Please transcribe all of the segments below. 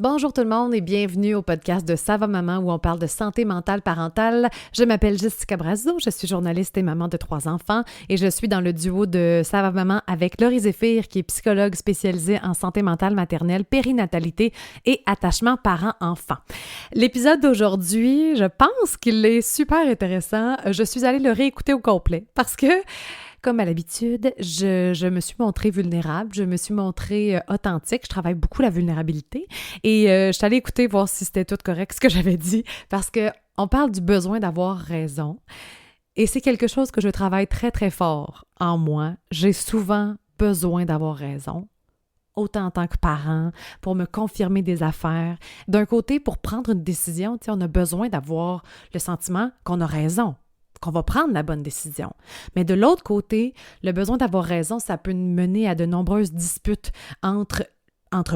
Bonjour tout le monde et bienvenue au podcast de Ça va maman où on parle de santé mentale parentale. Je m'appelle Jessica Brazo, je suis journaliste et maman de 3 enfants et je suis dans le duo de Ça va maman avec Laurie Zéphir qui est psychologue spécialisée en santé mentale maternelle, périnatalité et attachement parent-enfant. L'épisode d'aujourd'hui, je pense qu'il est super intéressant. Je suis allée le réécouter au complet parce que comme à l'habitude, je me suis montrée vulnérable, je me suis montrée authentique. Je travaille beaucoup la vulnérabilité et je suis allée écouter voir si c'était tout correct ce que j'avais dit parce qu'on parle du besoin d'avoir raison et c'est quelque chose que je travaille très, très fort en moi. J'ai souvent besoin d'avoir raison, autant en tant que parent, pour me confirmer des affaires. D'un côté, pour prendre une décision, on a besoin d'avoir le sentiment qu'on a raison, qu'on va prendre la bonne décision. Mais de l'autre côté, le besoin d'avoir raison, ça peut mener à de nombreuses disputes entre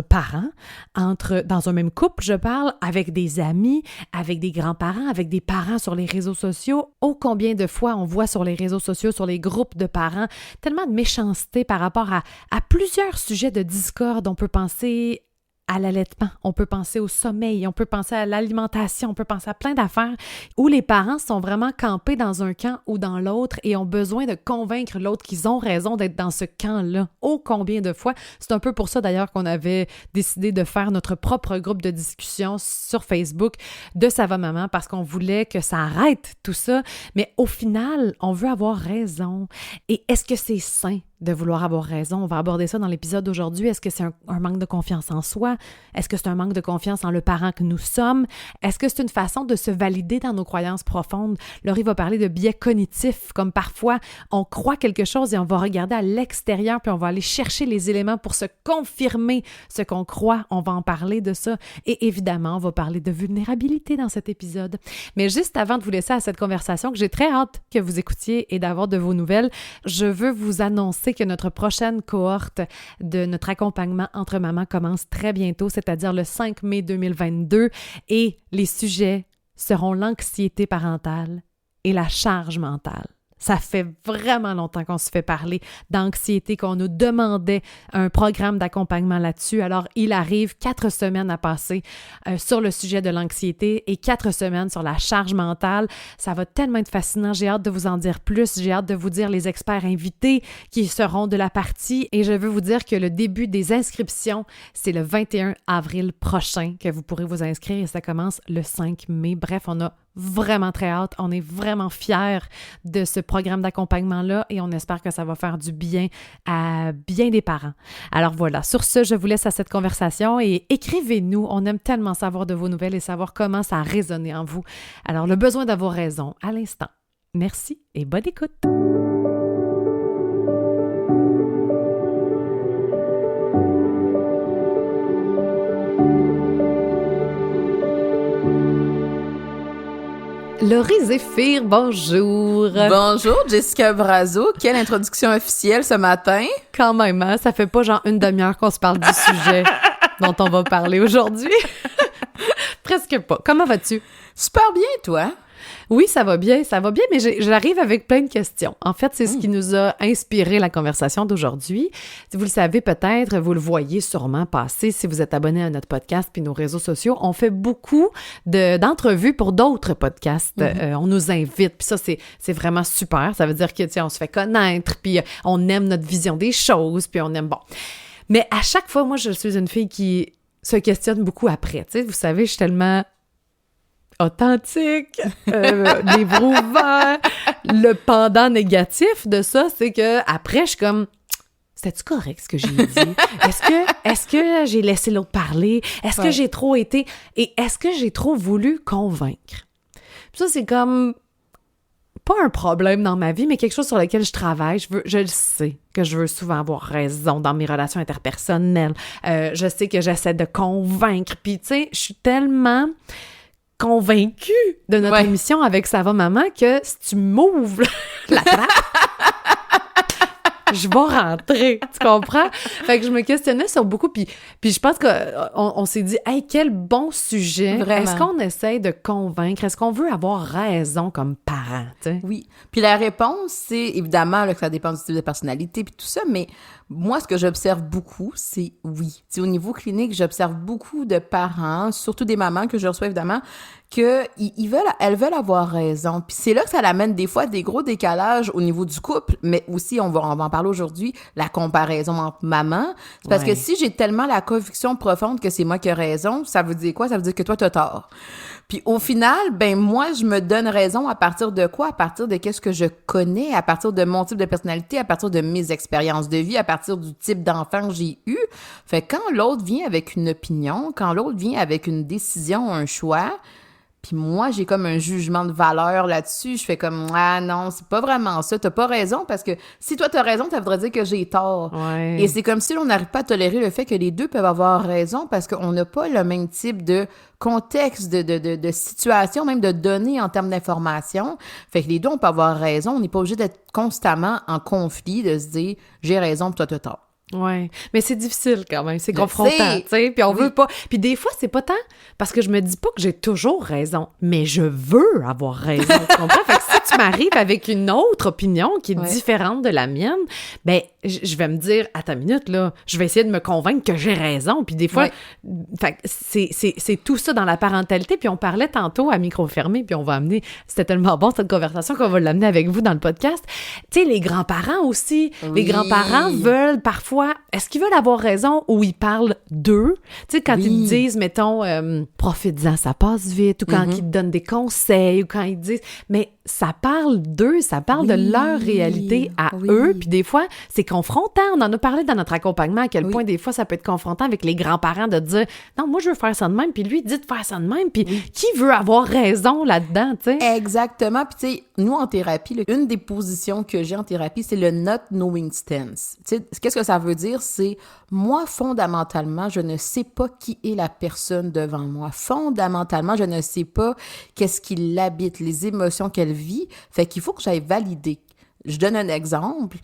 parents, dans un même couple, je parle, avec des amis, avec des grands-parents, avec des parents sur les réseaux sociaux. Oh, combien de fois on voit sur les réseaux sociaux, sur les groupes de parents, tellement de méchanceté par rapport à plusieurs sujets de discorde. On peut penser à l'allaitement, on peut penser au sommeil, on peut penser à l'alimentation, on peut penser à plein d'affaires où les parents sont vraiment campés dans un camp ou dans l'autre et ont besoin de convaincre l'autre qu'ils ont raison d'être dans ce camp-là. Oh, combien de fois! C'est un peu pour ça d'ailleurs qu'on avait décidé de faire notre propre groupe de discussion sur Facebook de Ça va maman parce qu'on voulait que ça arrête tout ça. Mais au final, on veut avoir raison. Et est-ce que c'est sain de vouloir avoir raison? On va aborder ça dans l'épisode d'aujourd'hui. Est-ce que c'est un manque de confiance en soi? Est-ce que c'est un manque de confiance en le parent que nous sommes? Est-ce que c'est une façon de se valider dans nos croyances profondes? Laurie va parler de biais cognitifs, comme parfois on croit quelque chose et on va regarder à l'extérieur puis on va aller chercher les éléments pour se confirmer ce qu'on croit. On va en parler de ça. Et évidemment, on va parler de vulnérabilité dans cet épisode. Mais juste avant de vous laisser à cette conversation que j'ai très hâte que vous écoutiez et d'avoir de vos nouvelles, je veux vous annoncer que notre prochaine cohorte de notre accompagnement entre mamans commence très bientôt, c'est-à-dire le 5 mai 2022, et les sujets seront l'anxiété parentale et la charge mentale. Ça fait vraiment longtemps qu'on se fait parler d'anxiété, qu'on nous demandait un programme d'accompagnement là-dessus. Alors, il arrive 4 semaines à passer sur le sujet de l'anxiété et 4 semaines sur la charge mentale. Ça va tellement être fascinant. J'ai hâte de vous en dire plus. J'ai hâte de vous dire les experts invités qui seront de la partie. Et je veux vous dire que le début des inscriptions, c'est le 21 avril prochain que vous pourrez vous inscrire et ça commence le 5 mai. Bref, on a vraiment très hâte. On est vraiment fiers de ce programme d'accompagnement-là et on espère que ça va faire du bien à bien des parents. Alors voilà, sur ce, je vous laisse à cette conversation et écrivez-nous. On aime tellement savoir de vos nouvelles et savoir comment ça a résonné en vous. Alors, le besoin d'avoir raison à l'instant. Merci et bonne écoute! Laurie Zéphir, bonjour! Bonjour, Jessica Brazo. Quelle introduction officielle ce matin! Quand même, hein? Ça fait pas genre une demi-heure qu'on se parle du sujet dont on va parler aujourd'hui. Presque pas. Comment vas-tu? Super bien, toi? Oui, ça va bien, mais j'arrive avec plein de questions. En fait, c'est ce qui nous a inspiré la conversation d'aujourd'hui. Si vous le savez peut-être, vous le voyez sûrement passer si vous êtes abonné à notre podcast puis nos réseaux sociaux. On fait beaucoup d'entrevues pour d'autres podcasts. On nous invite, puis ça, c'est vraiment super. Ça veut dire que, on se fait connaître, puis on aime notre vision des choses, puis on aime, bon. Mais à chaque fois, moi, je suis une fille qui se questionne beaucoup après. Tu sais, vous savez, je suis tellement authentique, livre ouvert. Le pendant négatif de ça, c'est que après, je suis comme, c'était-tu correct ce que j'ai dit? Est-ce que j'ai laissé l'autre parler? Est-ce que j'ai trop été... Et est-ce que j'ai trop voulu convaincre? Puis ça, c'est comme pas un problème dans ma vie, mais quelque chose sur lequel je travaille. Je le sais que je veux souvent avoir raison dans mes relations interpersonnelles. Je sais que j'essaie de convaincre. Puis tu sais, je suis tellement convaincue de notre émission avec Ça va maman que si tu m'ouvres la trappe, je vais rentrer, tu comprends? Fait que je me questionnais sur beaucoup, puis je pense qu'on s'est dit, hey, quel bon sujet! Vraiment. Est-ce qu'on essaie de convaincre? Est-ce qu'on veut avoir raison comme parent, tu sais? Oui. Puis la réponse, c'est évidemment là, que ça dépend du type de personnalité puis tout ça, mais Moi, ce que j'observe beaucoup, c'est oui. T'sais, au niveau clinique, j'observe beaucoup de parents, surtout des mamans que je reçois évidemment, elles veulent avoir raison. Puis c'est là que ça l'amène des fois des gros décalages au niveau du couple, mais aussi, on va en parler aujourd'hui, la comparaison entre mamans. C'est parce que si j'ai tellement la conviction profonde que c'est moi qui ai raison, ça veut dire quoi? Ça veut dire que toi, t'as tort. Puis au final, ben moi, je me donne raison à partir de quoi? À partir de qu'est-ce que je connais, à partir de mon type de personnalité, à partir de mes expériences de vie, à partir du type d'enfant que j'ai eu. Fait que quand l'autre vient avec une opinion, quand l'autre vient avec une décision, un choix, puis moi, j'ai comme un jugement de valeur là-dessus. Je fais comme, ah non, c'est pas vraiment ça. T'as pas raison parce que si toi t'as raison, ça voudrait dire que j'ai tort. Ouais. Et c'est comme si on n'arrive pas à tolérer le fait que les deux peuvent avoir raison parce qu'on n'a pas le même type de contexte, de situation, même de données en termes d'information. Fait que les deux, on peut avoir raison. On n'est pas obligé d'être constamment en conflit, de se dire, j'ai raison, puis toi t'as tort. Ouais, mais c'est difficile quand même, c'est confrontant, tu sais, puis on veut pas. Puis des fois, c'est pas tant parce que je me dis pas que j'ai toujours raison, mais je veux avoir raison, tu comprends? Fait que si tu m'arrives avec une autre opinion qui est différente de la mienne, ben je vais me dire, attends une minute, là, je vais essayer de me convaincre que j'ai raison, puis des fois, fait que c'est tout ça dans la parentalité, puis on parlait tantôt à micro fermé, puis on va amener, c'était tellement bon cette conversation qu'on va l'amener avec vous dans le podcast, tu sais, les grands-parents aussi, les grands-parents veulent parfois, est-ce qu'ils veulent avoir raison ou ils parlent d'eux? Tu sais, quand ils te disent, mettons, profite-en, ça passe vite, ou quand ils te donnent des conseils, ou quand ils te disent, mais ça parle d'eux, ça parle de leur réalité à eux, puis des fois, c'est confrontant. On en a parlé dans notre accompagnement, à quel point des fois, ça peut être confrontant avec les grands-parents de dire, non, moi, je veux faire ça de même, puis lui, dit de faire ça de même, puis qui veut avoir raison là-dedans, tu sais? Exactement. Puis tu sais, nous, en thérapie, une des positions que j'ai en thérapie, c'est le not knowing stance. Tu sais, qu'est-ce que ça veut dire? C'est, moi, fondamentalement, je ne sais pas qui est la personne devant moi. Fondamentalement, je ne sais pas qu'est-ce qui l'habite, les émotions qu'elle vit. Fait qu'il faut que j'aille valider. Je donne un exemple.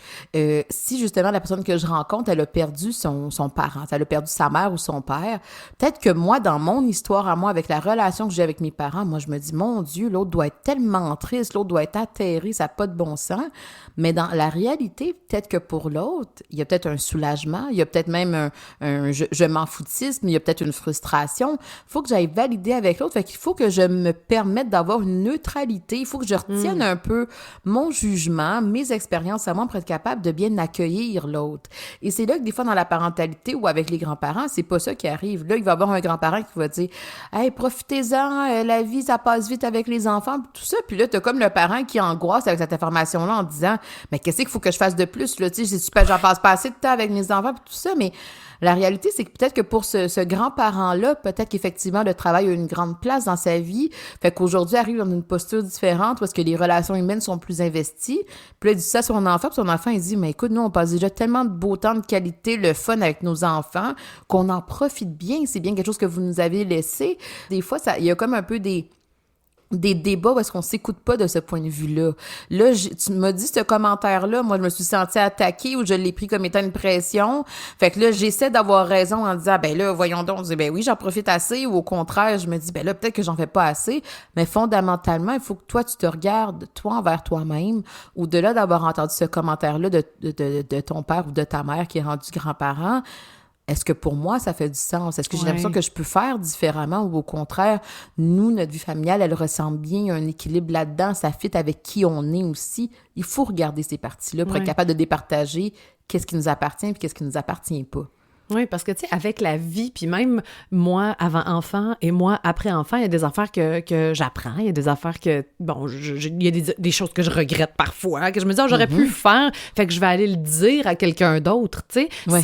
Si justement la personne que je rencontre, elle a perdu son parent, elle a perdu sa mère ou son père, peut-être que moi, dans mon histoire à moi, avec la relation que j'ai avec mes parents, moi, je me dis, mon Dieu, l'autre doit être tellement triste, l'autre doit être atterré, ça n'a pas de bon sens. Mais dans la réalité, peut-être que pour l'autre, il y a peut-être un soulagement, il y a peut-être même un je m'en foutisme, il y a peut-être une frustration. Il faut que j'aille valider avec l'autre. Fait qu'il faut que je me permette d'avoir une neutralité. Il faut que je retienne un peu mon jugement, mes expériences à moi pour être capable de bien accueillir l'autre. Et c'est là que des fois dans la parentalité ou avec les grands-parents, c'est pas ça qui arrive. Là, il va y avoir un grand-parent qui va dire « Hey, profitez-en, la vie, ça passe vite avec les enfants, tout ça. » Puis là, t'as comme le parent qui angoisse avec cette information-là en disant « Mais qu'est-ce qu'il faut que je fasse de plus? Là, tu sais, j'en passe pas assez de temps avec mes enfants, puis tout ça. » Mais la réalité, c'est que peut-être que pour ce grand-parent-là, peut-être qu'effectivement, le travail a une grande place dans sa vie. Fait qu'aujourd'hui, arrive dans une posture différente parce que les relations humaines sont plus investies. Puis là, il dit ça à son enfant, puis son enfant, il dit, mais écoute, nous, on passe déjà tellement de beau temps, de qualité, le fun avec nos enfants, qu'on en profite bien. C'est bien quelque chose que vous nous avez laissé. Des fois, il y a comme un peu des débats où est-ce qu'on s'écoute pas de ce point de vue-là. Là, tu m'as dit ce commentaire-là, moi, je me suis sentie attaquée ou je l'ai pris comme étant une pression. Fait que là, j'essaie d'avoir raison en disant, ben là, voyons donc, je dis, ben oui, j'en profite assez, ou au contraire, je me dis, ben là, peut-être que j'en fais pas assez. Mais fondamentalement, il faut que toi, tu te regardes, toi, envers toi-même, au-delà d'avoir entendu ce commentaire-là de ton père ou de ta mère qui est rendu grand-parent. Est-ce que pour moi, ça fait du sens? Est-ce que j'ai l'impression que je peux faire différemment ou au contraire, nous, notre vie familiale, elle ressemble bien, il y a un équilibre là-dedans, ça fit avec qui on est aussi. Il faut regarder ces parties-là pour être capable de départager qu'est-ce qui nous appartient et qu'est-ce qui nous appartient pas. Oui, parce que, tu sais, avec la vie, puis même moi avant enfant et moi après enfant, il y a des affaires que j'apprends, il y a des affaires que, bon, il y a des choses que je regrette parfois, que je me dis, j'aurais pu faire, fait que je vais aller le dire à quelqu'un d'autre, tu sais,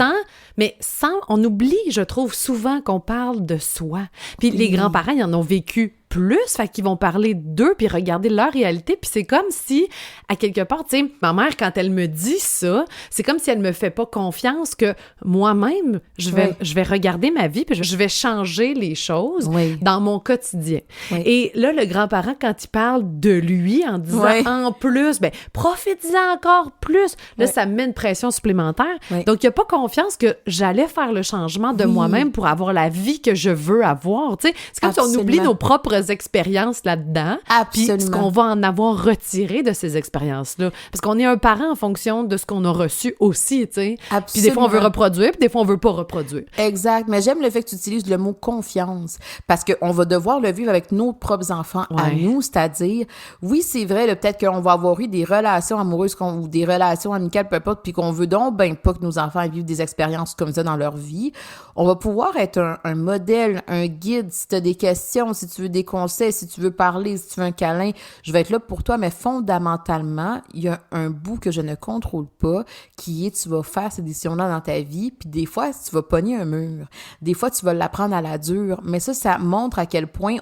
on oublie, je trouve, souvent qu'on parle de soi. Puis les grands-parents, ils en ont vécu plus, fait qu'ils vont parler d'eux puis regarder leur réalité, puis c'est comme si, à quelque part, tu sais, ma mère, quand elle me dit ça, c'est comme si elle me fait pas confiance que moi-même, je vais regarder ma vie puis je vais changer les choses dans mon quotidien. Et là, le grand-parent, quand il parle de lui, en disant en plus, ben profite-en encore plus, là, ça me met une pression supplémentaire. Donc, il n'y a pas confiance que j'allais faire le changement de moi-même pour avoir la vie que je veux avoir, tu sais. C'est comme si on oublie nos propres propres expériences là-dedans. Puis ce qu'on va en avoir retiré de ces expériences-là. Parce qu'on est un parent en fonction de ce qu'on a reçu aussi, tu sais. Puis des fois, on veut reproduire, puis des fois, on veut pas reproduire. Exact. Mais j'aime le fait que tu utilises le mot confiance, parce qu'on va devoir le vivre avec nos propres enfants à nous, c'est-à-dire, oui, c'est vrai, là, peut-être qu'on va avoir eu des relations amoureuses ou des relations amicales, peu importe, puis qu'on veut donc ben pas que nos enfants vivent des expériences comme ça dans leur vie. On va pouvoir être un modèle, un guide. Si tu as des questions, si tu veux des conseils, si tu veux parler, si tu veux un câlin, je vais être là pour toi. Mais fondamentalement, il y a un bout que je ne contrôle pas, qui est tu vas faire ces décisions-là dans ta vie, puis des fois, tu vas pogner un mur. Des fois, tu vas l'apprendre à la dure. Mais ça montre à quel point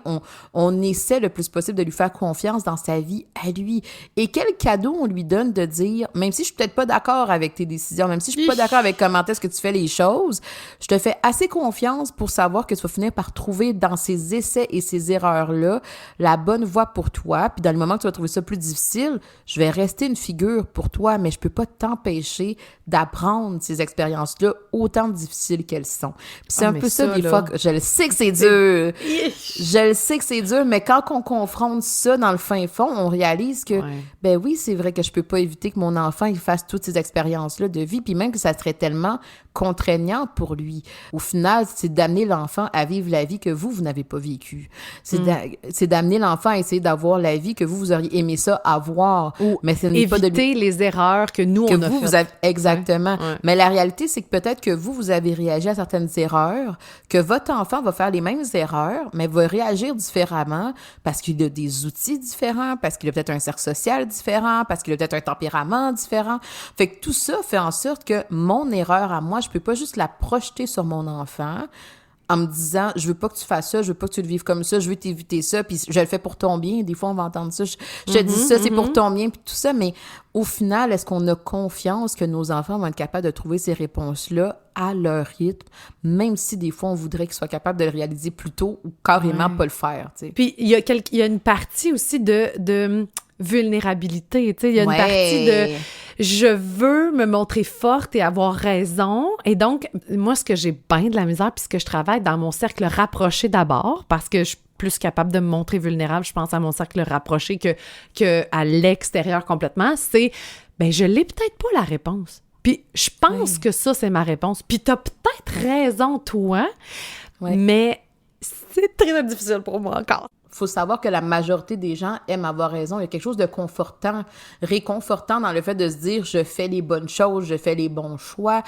on essaie le plus possible de lui faire confiance dans sa vie à lui. Et quel cadeau on lui donne de dire, même si je suis peut-être pas d'accord avec tes décisions, même si je suis pas d'accord avec comment est-ce que tu fais les choses, je te fais assez confiance pour savoir que tu vas finir par trouver dans ces essais et ces erreurs-là la bonne voie pour toi. Puis dans le moment que tu vas trouver ça plus difficile, je vais rester une figure pour toi, mais je peux pas t'empêcher d'apprendre ces expériences-là autant difficiles qu'elles sont. Puis c'est un peu ça, des fois, je le sais que c'est dur. Je le sais que c'est dur, mais quand on confronte ça dans le fin fond, on réalise que, ben oui, c'est vrai que je peux pas éviter que mon enfant, il fasse toutes ces expériences-là de vie, puis même que ça serait tellement contraignant pour lui. Au final, c'est d'amener l'enfant à vivre la vie que vous n'avez pas vécue. C'est d'amener l'enfant à essayer d'avoir la vie que vous auriez aimé ça avoir. Ou mais ce n'est pas de les erreurs que nous, on a faites. Vous avez, exactement. Ouais. Mais la réalité, c'est que peut-être que vous avez réagi à certaines erreurs, que votre enfant va faire les mêmes erreurs, mais va réagir différemment parce qu'il a des outils différents, parce qu'il a peut-être un cercle social différent, parce qu'il a peut-être un tempérament différent. Fait que tout ça fait en sorte que mon erreur à moi, je peux pas juste la projeter sur mon enfant en me disant, je veux pas que tu fasses ça, je veux pas que tu le vives comme ça, je veux t'éviter ça, puis je le fais pour ton bien. Des fois, on va entendre ça. Je te dis ça, c'est pour ton bien, puis tout ça. Mais au final, est-ce qu'on a confiance que nos enfants vont être capables de trouver ces réponses-là à leur rythme, même si des fois, on voudrait qu'ils soient capables de le réaliser plus tôt ou carrément pas le faire, tu sais. Puis, il y a une partie aussi de vulnérabilité, tu sais, il y a une partie de je veux me montrer forte et avoir raison. Et donc, moi, ce que j'ai bien de la misère, puis ce que je travaille dans mon cercle rapproché d'abord, parce que je suis plus capable de me montrer vulnérable, je pense à mon cercle rapproché que à l'extérieur complètement, c'est, ben je l'ai peut-être pas la réponse. Puis je pense que ça, c'est ma réponse. Puis t'as peut-être raison, toi, mais c'est très difficile pour moi encore. Faut savoir que la majorité des gens aiment avoir raison. Il y a quelque chose de réconfortant dans le fait de se dire « je fais les bonnes choses, je fais les bons choix ».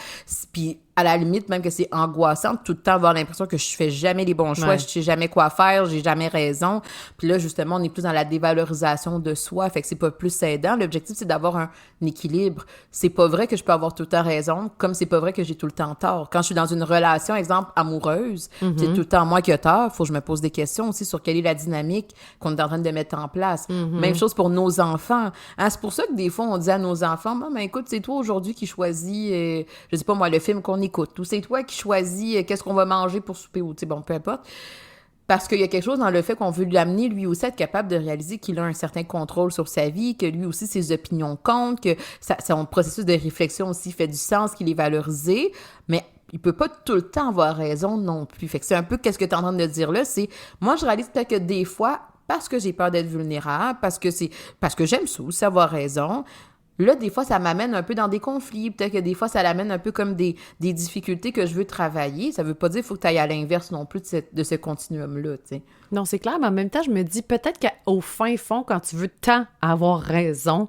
Puis à la limite, même que c'est angoissant de tout le temps avoir l'impression que je fais jamais les bons choix, je sais jamais quoi faire, j'ai jamais raison. Puis là, justement, on est plus dans la dévalorisation de soi, fait que c'est pas plus aidant. L'objectif, c'est d'avoir un équilibre. C'est pas vrai que je peux avoir tout le temps raison, comme c'est pas vrai que j'ai tout le temps tort. Quand je suis dans une relation, exemple, amoureuse, c'est tout le temps moi qui ai tort, faut que je me pose des questions aussi sur quelle est la dynamique qu'on est en train de mettre en place. Même chose pour nos enfants. Hein, c'est pour ça que des fois, on dit à nos enfants, « Ben écoute, c'est toi aujourd'hui qui choisis, je sais pas moi, le film qu'on écoute, ou c'est toi qui choisis qu'est-ce qu'on va manger pour souper, ou tu sais, bon, peu importe. » Parce qu'il y a quelque chose dans le fait qu'on veut l'amener, lui aussi, à être capable de réaliser qu'il a un certain contrôle sur sa vie, que lui aussi, ses opinions comptent, que son processus de réflexion aussi fait du sens, qu'il est valorisé, mais il peut pas tout le temps avoir raison non plus. Fait que c'est un peu qu'est-ce que tu es en train de dire là, c'est, moi, je réalise peut-être que des fois, parce que j'ai peur d'être vulnérable, parce que j'aime ça aussi avoir raison, là, des fois, ça m'amène un peu dans des conflits. Peut-être que des fois, ça l'amène un peu comme des difficultés que je veux travailler. Ça veut pas dire qu'il faut que tu ailles à l'inverse non plus de ce continuum-là, tu sais. Non, c'est clair, mais en même temps, je me dis peut-être qu'au fin fond, quand tu veux tant avoir raison,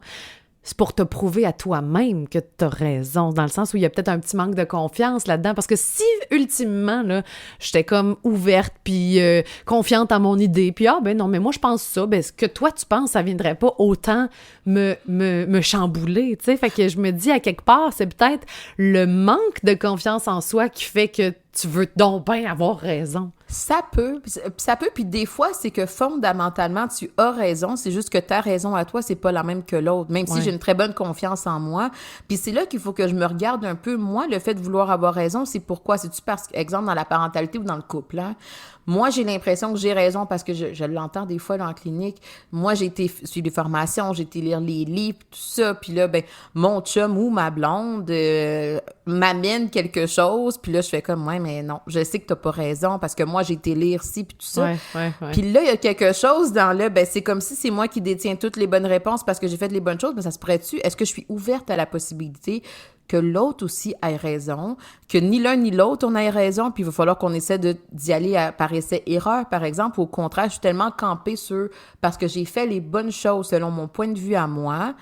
c'est pour te prouver à toi-même que tu as raison, dans le sens où il y a peut-être un petit manque de confiance là-dedans, parce que si, ultimement, là, j'étais comme ouverte, puis confiante en mon idée, puis ben non, mais moi, je pense ça, ben ce que toi, tu penses, ça viendrait pas autant me chambouler, tu sais, fait que je me dis, à quelque part, c'est peut-être le manque de confiance en soi qui fait que tu veux donc bien avoir raison. Ça peut, puis des fois, c'est que fondamentalement, tu as raison, c'est juste que ta raison à toi, c'est pas la même que l'autre, même si j'ai une très bonne confiance en moi. Puis c'est là qu'il faut que je me regarde un peu. Moi, le fait de vouloir avoir raison, c'est pourquoi? C'est-tu parce que, exemple, dans la parentalité ou dans le couple, hein? Moi, j'ai l'impression que j'ai raison parce que je l'entends des fois là, en clinique. Moi, j'ai été suivre des formations, j'ai été lire les livres, tout ça. Puis là, ben, mon chum ou ma blonde m'amène quelque chose. Puis là, je fais comme, ouais, mais non, je sais que t'as pas raison parce que moi, moi, j'ai été lire ci, puis tout ça. Ouais. Puis là, il y a quelque chose dans le, ben c'est comme si c'est moi qui détiens toutes les bonnes réponses parce que j'ai fait les bonnes choses, mais ça se pourrait-tu? Est-ce que je suis ouverte à la possibilité que l'autre aussi ait raison, que ni l'un ni l'autre on ait raison, puis il va falloir qu'on essaie d'y aller par essai-erreur, par exemple, ou au contraire, je suis tellement campée sur, parce que j'ai fait les bonnes choses selon mon point de vue à moi,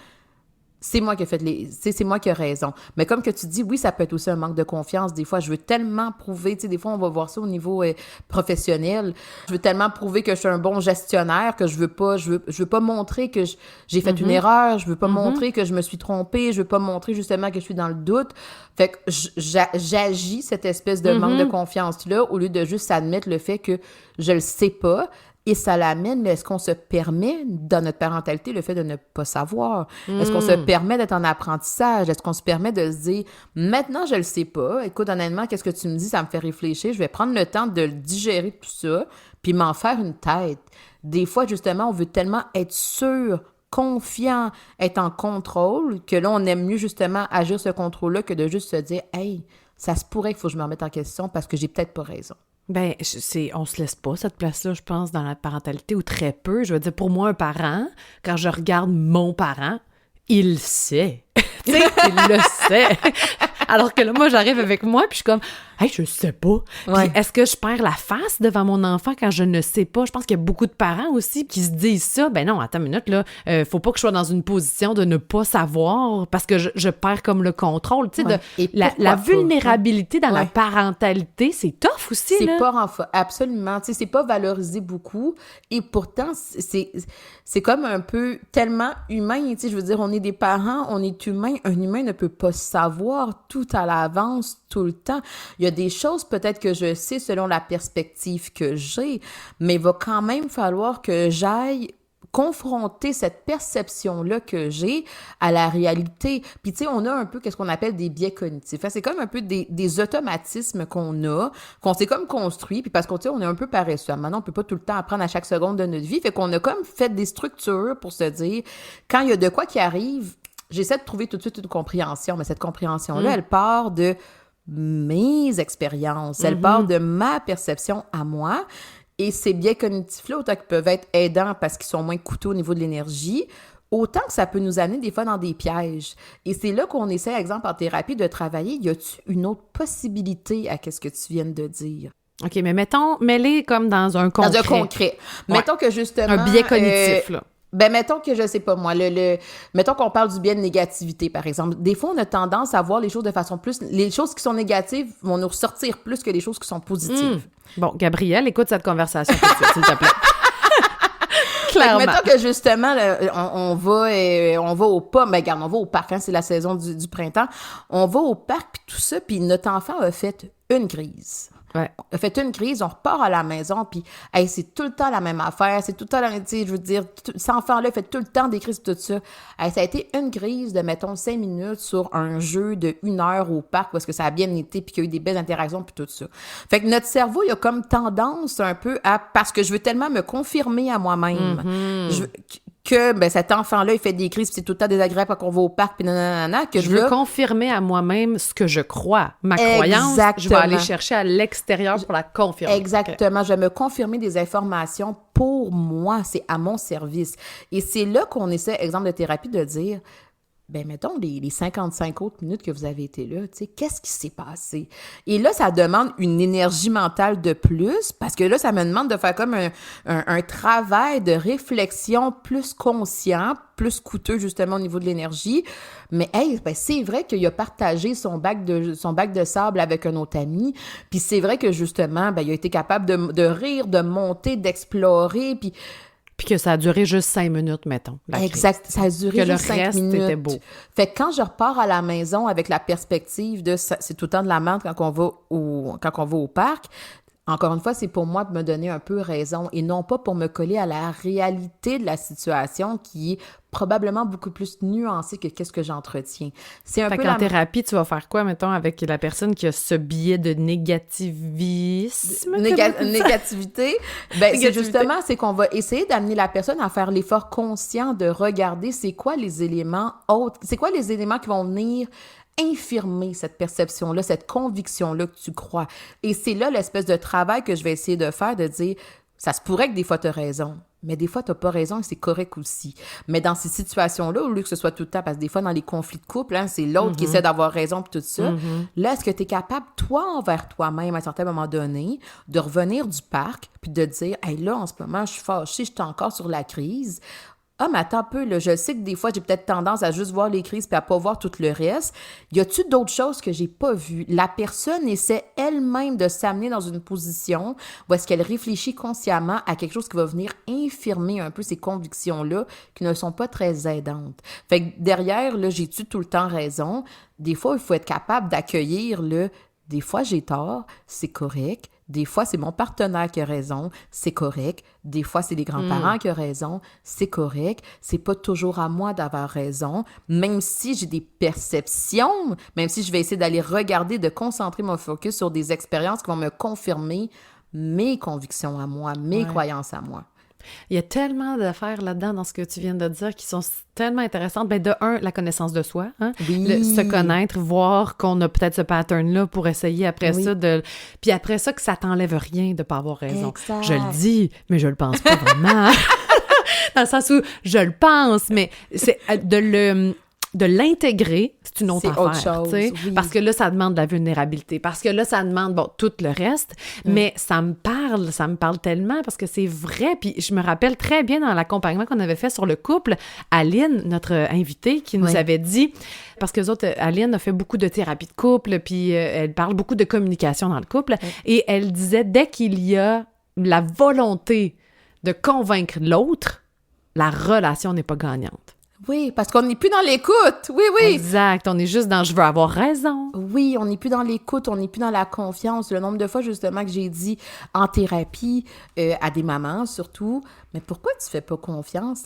c'est moi qui ai fait c'est moi qui ai raison. Mais comme que tu dis, oui, ça peut être aussi un manque de confiance. Des fois, je veux tellement prouver, tu sais, des fois, on va voir ça au niveau professionnel. Je veux tellement prouver que je suis un bon gestionnaire que je veux pas montrer que j'ai fait une erreur. Je veux pas montrer que je me suis trompée. Je veux pas montrer justement que je suis dans le doute. Fait que j'agis cette espèce de manque de confiance-là au lieu de juste admettre le fait que je le sais pas. Et ça l'amène, mais est-ce qu'on se permet, dans notre parentalité, le fait de ne pas savoir? Est-ce qu'on se permet d'être en apprentissage? Est-ce qu'on se permet de se dire, maintenant, je le sais pas. Écoute, honnêtement, qu'est-ce que tu me dis? Ça me fait réfléchir. Je vais prendre le temps de le digérer, tout ça, puis m'en faire une tête. Des fois, justement, on veut tellement être sûr, confiant, être en contrôle, que là, on aime mieux, justement, agir ce contrôle-là que de juste se dire, hey, ça se pourrait qu'il faut que je me remette en question parce que j'ai peut-être pas raison. Ben, on se laisse pas cette place-là, je pense, dans la parentalité, ou très peu. Je veux dire, pour moi, un parent, quand je regarde mon parent, il sait. Tu sais, il le sait. Alors que là, moi, j'arrive avec moi, puis je suis comme, hey, je sais pas. Puis est-ce que je perds la face devant mon enfant quand je ne sais pas? Je pense qu'il y a beaucoup de parents aussi qui se disent ça. Ben non, attends une minute, là, faut pas que je sois dans une position de ne pas savoir parce que je perds comme le contrôle. Tu sais, la vulnérabilité dans la parentalité, c'est tough aussi, c'est là. pas absolument. Tu sais, c'est pas valorisé beaucoup. Et pourtant, c'est comme un peu tellement humain. Tu sais, je veux dire, on est des parents, on est humain. Un humain ne peut pas savoir tout à l'avance, tout le temps. Il y a des choses peut-être que je sais selon la perspective que j'ai, mais il va quand même falloir que j'aille confronter cette perception-là que j'ai à la réalité. Puis, tu sais, on a un peu qu'est-ce qu'on appelle des biais cognitifs. C'est comme un peu des automatismes qu'on s'est comme construit, puis parce qu'on, tu sais, on est un peu paresseux. Maintenant, on peut pas tout le temps apprendre à chaque seconde de notre vie. Fait qu'on a comme fait des structures pour se dire, quand il y a de quoi qui arrive, j'essaie de trouver tout de suite une compréhension, mais cette compréhension-là, elle part de mes expériences, elle part de ma perception à moi. Et ces biais cognitifs-là, autant qu'ils peuvent être aidants parce qu'ils sont moins coûteux au niveau de l'énergie, autant que ça peut nous amener des fois dans des pièges. Et c'est là qu'on essaie, par exemple, en thérapie, de travailler. Y a-tu une autre possibilité à ce que tu viens de dire? OK, mais mets-les comme dans un concret. Dans un concret. Ouais. Mettons que justement... Un biais cognitif, là. Ben, mettons que, je sais pas moi, mettons qu'on parle du biais de négativité, par exemple. Des fois, on a tendance à voir les choses de façon plus... Les choses qui sont négatives vont nous ressortir plus que les choses qui sont positives. Bon, Gabrielle, écoute cette conversation tout de suite, s'il te plaît. Clairement. Mettons que, justement, on va au parc. Ben, regarde, on va au parc, hein, c'est la saison du printemps. On va au parc, puis tout ça, puis notre enfant a fait une crise. Ouais. A fait une crise, on repart à la maison, puis hey, c'est tout le temps la même affaire, c'est tout le temps la même, tu sais, je veux dire, cet enfant-là fait tout le temps des crises, tout ça. Hey, ça a été une crise de, mettons, 5 minutes sur un jeu de 1 heure au parc, parce que ça a bien été, puis qu'il y a eu des belles interactions, puis tout ça. Fait que notre cerveau, il a comme tendance un peu à, parce que je veux tellement me confirmer à moi-même, que ben, cet enfant-là, il fait des crises, puis c'est tout le temps désagréable quand on va au parc, puis nanana, que je veux confirmer à moi-même ce que je crois. Ma croyance, je vais aller chercher à l'extérieur pour la confirmer. Exactement. Je vais me confirmer des informations pour moi. C'est à mon service. Et c'est là qu'on essaie, exemple de thérapie, de dire... Ben, mettons, les 55 autres minutes que vous avez été là, tu sais, qu'est-ce qui s'est passé? Et là, ça demande une énergie mentale de plus, parce que là, ça me demande de faire comme un travail de réflexion plus conscient, plus coûteux, justement, au niveau de l'énergie. Mais, hey, ben, c'est vrai qu'il a partagé son bac de sable avec un autre ami, puis c'est vrai que, justement, ben, il a été capable de rire, de monter, d'explorer, puis que ça a duré juste 5 minutes, mettons. Exact. Ça a duré juste 5 minutes. Que le reste était beau. Fait que quand je repars à la maison avec la perspective de c'est tout le temps de la merde quand on va au parc, encore une fois, c'est pour moi de me donner un peu raison et non pas pour me coller à la réalité de la situation qui est probablement beaucoup plus nuancée que qu'est-ce que j'entretiens. C'est un peu en thérapie, tu vas faire quoi, mettons, avec la personne qui a ce biais de négativisme? Négativité. Ben, c'est qu'on va essayer d'amener la personne à faire l'effort conscient de regarder c'est quoi les éléments autres, c'est quoi les éléments qui vont venir infirmer cette perception-là, cette conviction-là que tu crois. Et c'est là l'espèce de travail que je vais essayer de faire, de dire, ça se pourrait que des fois tu as raison, mais des fois tu n'as pas raison et c'est correct aussi. Mais dans ces situations-là, au lieu que ce soit tout le temps, parce que des fois dans les conflits de couple, hein, c'est l'autre qui essaie d'avoir raison et tout ça, là, est-ce que tu es capable, toi, envers toi-même, à un certain moment donné, de revenir du parc puis de dire, hey, là, en ce moment, je suis fâchée, je suis encore sur la crise. Ah, mais attends un peu, là, je sais que des fois, j'ai peut-être tendance à juste voir les crises puis à pas voir tout le reste. Y a-tu d'autres choses que j'ai pas vues? La personne essaie elle-même de s'amener dans une position où est-ce qu'elle réfléchit consciemment à quelque chose qui va venir infirmer un peu ces convictions-là qui ne sont pas très aidantes. Fait que derrière, là, j'ai-tu tout le temps raison? Des fois, il faut être capable d'accueillir le « des fois, j'ai tort, c'est correct ». Des fois, c'est mon partenaire qui a raison, c'est correct. Des fois, c'est les grands-parents qui ont raison, c'est correct. C'est pas toujours à moi d'avoir raison, même si j'ai des perceptions, même si je vais essayer d'aller regarder, de concentrer mon focus sur des expériences qui vont me confirmer mes convictions à moi, mes croyances à moi. Il y a tellement d'affaires là-dedans dans ce que tu viens de dire qui sont tellement intéressantes. Ben de un, la connaissance de soi, hein? Se connaître, voir qu'on a peut-être ce pattern-là pour essayer après ça de... Puis après ça, que ça t'enlève rien de pas avoir raison. Exact. Je le dis, mais je le pense pas vraiment. Dans le sens où je le pense, mais c'est de l'intégrer, c'est une autre affaire. C'est autre chose, oui. Parce que là, ça demande de la vulnérabilité. Parce que là, ça demande, bon, tout le reste. Mais ça me parle tellement parce que c'est vrai. Puis je me rappelle très bien dans l'accompagnement qu'on avait fait sur le couple, Aline, notre invitée, qui nous avait dit, parce que autres, Aline a fait beaucoup de thérapie de couple, puis elle parle beaucoup de communication dans le couple. Et elle disait, dès qu'il y a la volonté de convaincre l'autre, la relation n'est pas gagnante. Oui, parce qu'on n'est plus dans l'écoute. Oui. Exact. On est juste dans « je veux avoir raison ». Oui, on n'est plus dans l'écoute, on n'est plus dans la confiance. Le nombre de fois, justement, que j'ai dit en thérapie, à des mamans surtout, mais pourquoi tu fais pas confiance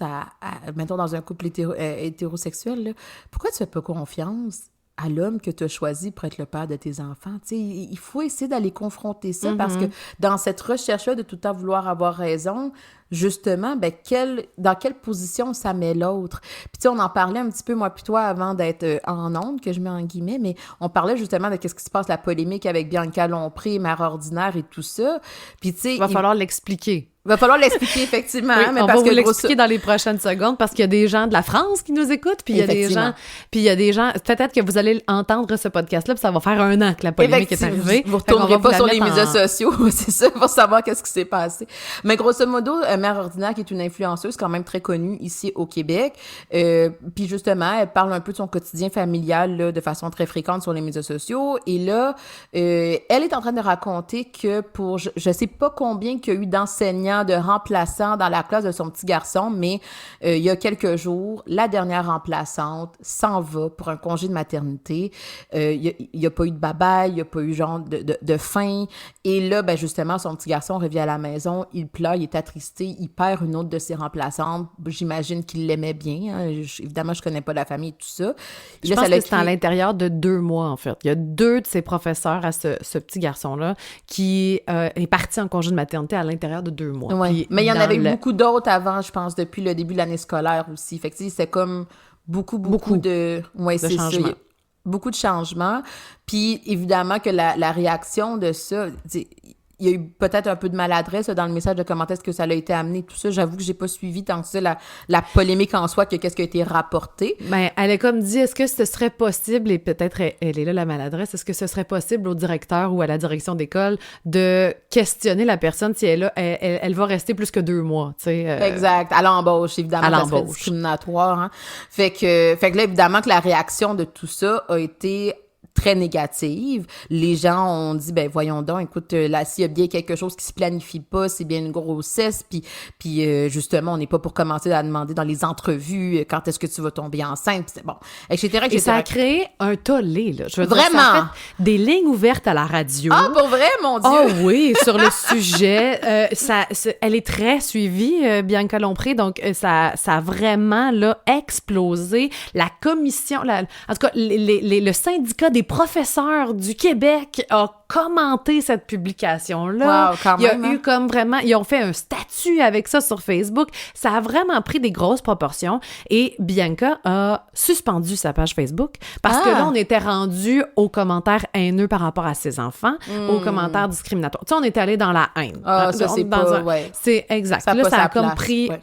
mettons, dans un couple hétérosexuel, là, pourquoi tu fais pas confiance à l'homme que tu as choisi pour être le père de tes enfants? Tu sais, il faut essayer d'aller confronter ça parce que dans cette recherche-là de tout le temps vouloir avoir raison, justement, ben dans quelle position ça met l'autre? Puis tu sais, on en parlait un petit peu, moi puis toi, avant d'être en ondes, que je mets en guillemets, mais on parlait justement de qu'est-ce qui se passe, la polémique avec Bianca Lompré, Mère ordinaire et tout ça. Puis tu sais... Il va falloir l'expliquer. Il va falloir l'expliquer, effectivement. Oui, mais on parce va que vous l'expliquer dans les prochaines secondes parce qu'il y a des gens de la France qui nous écoutent, puis il y a des gens, peut-être que vous allez entendre ce podcast-là, puis ça va faire 1 an que la polémique est arrivée. Vous ne retournerez pas sur les médias sociaux, c'est ça, pour savoir qu'est-ce qui s'est passé. Mais grosso modo, Mère ordinaire, qui est une influenceuse quand même très connue ici au Québec, puis justement, elle parle un peu de son quotidien familial là, de façon très fréquente sur les médias sociaux. Et là, elle est en train de raconter que pour, je sais pas combien qu'il y a eu d'enseignants, de remplaçants dans la classe de son petit garçon, mais il y a quelques jours, la dernière remplaçante s'en va pour un congé de maternité. Il y a pas eu de babaille, il y a pas eu genre de faim. Et là, ben justement, son petit garçon revient à la maison, il pleure, il est attristé, il perd une autre de ses remplaçantes. J'imagine qu'il l'aimait bien. Hein. Évidemment, je connais pas la famille et tout ça. Je pense que c'est à l'intérieur de 2 mois, en fait. Il y a 2 de ses professeurs à ce petit garçon-là qui est parti en congé de maternité à l'intérieur de 2 mois. Oui, mais il y en avait beaucoup d'autres avant, je pense, depuis le début de l'année scolaire aussi. Fait que c'est comme beaucoup de changements. Beaucoup de changements. Puis évidemment que la réaction de ça, il y a eu peut-être un peu de maladresse dans le message de comment est-ce que ça a été amené, tout ça. J'avoue que j'ai pas suivi tant que ça la polémique en soi que qu'est-ce qui a été rapporté. Ben, elle a comme dit, est-ce que ce serait possible, et peut-être elle est là la maladresse, est-ce que ce serait possible au directeur ou à la direction d'école de questionner la personne si elle va rester plus que 2 mois, tu sais. Exact. À l'embauche, évidemment, ça serait discriminatoire. Hein. Fait que là, évidemment que la réaction de tout ça a été très négative. Les gens ont dit, ben voyons donc, écoute, là, s'il y a bien quelque chose qui se planifie pas, c'est bien une grossesse, puis justement, on n'est pas pour commencer à demander dans les entrevues quand est-ce que tu vas tomber enceinte, puis c'est bon, etc. Et ça a créé un tollé, là. Je veux vraiment? dire, ça a fait des lignes ouvertes à la radio. Ah, pour vrai, mon Dieu! Oh oui, sur le sujet. Elle est très suivie, Bianca Lompré, donc ça a vraiment, là, explosé. La commission, en tout cas, le syndicat des des professeurs du Québec ont commenté cette publication-là. Wow, quand Il y a même, hein? eu comme vraiment... Ils ont fait un statut avec ça sur Facebook. Ça a vraiment pris des grosses proportions. Et Bianca a suspendu sa page Facebook parce que là, on était rendu aux commentaires haineux par rapport à ses enfants, aux commentaires discriminatoires. Tu sais, on est allé dans la haine. Ah, ça, c'est pas... Ouais. C'est exact. Ça a Là, pas ça a sa comme place. pris... Ouais.